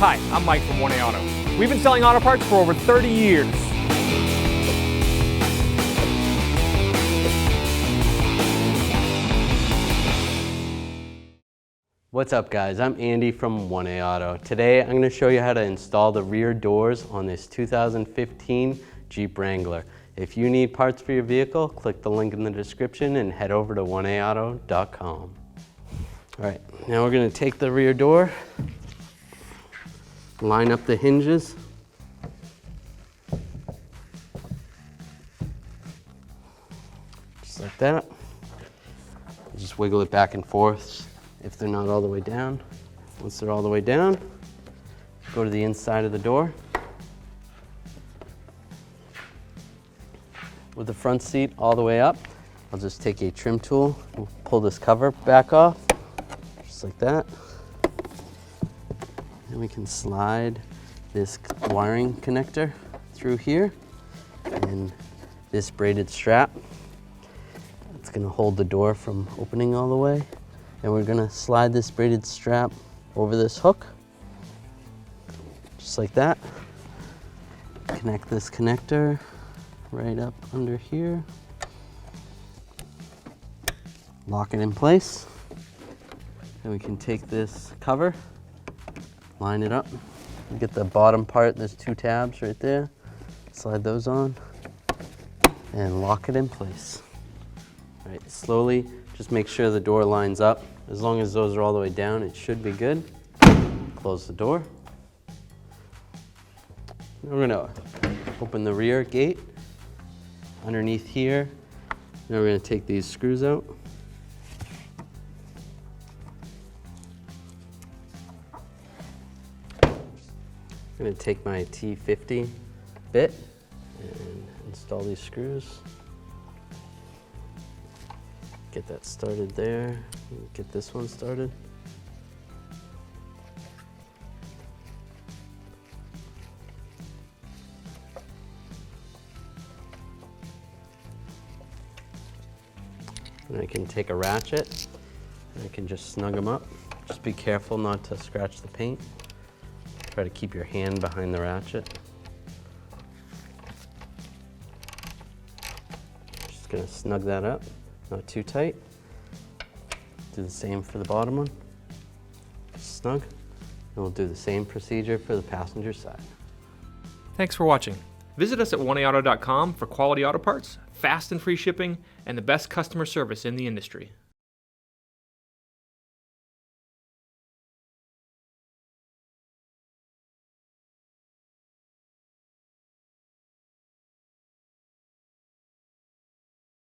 Hi, I'm Mike from 1A Auto. We've been selling auto parts for over 30 years. What's up guys, I'm Andy from 1A Auto. Today I'm going to show you how to install the rear doors on this 2015 Jeep Wrangler. If you need parts for your vehicle, click the link in the description and head over to 1aauto.com. Alright, now we're going to take the rear door, line up the hinges, just like that. Just wiggle it back and forth if they're not all the way down. Once they're all the way down, go to the inside of the door. With the front seat all the way up, I'll just take a trim tool and pull this cover back off, just like that. And we can slide this wiring connector through here and this braided strap. It's gonna hold the door from opening all the way. And we're gonna slide this braided strap over this hook, just like that. Connect this connector right up under here. Lock it in place. And we can take this cover, line it up. Get the bottom part, there's two tabs right there. Slide those on and lock it in place. All right, slowly, just make sure the door lines up. As long as those are all the way down, it should be good. Close the door. Now we're gonna open the rear gate underneath here. Now we're gonna take these screws out. I'm gonna take my T50 bit and install these screws. Get that started there. Get this one started. And I can take a ratchet and I can just snug them up. Just be careful not to scratch the paint. Try to keep your hand behind the ratchet. Just gonna snug that up, not too tight. Do the same for the bottom one. Snug. And we'll do the same procedure for the passenger side. Thanks for watching. Visit us at 1aauto.com for quality auto parts, fast and free shipping, and the best customer service in the industry.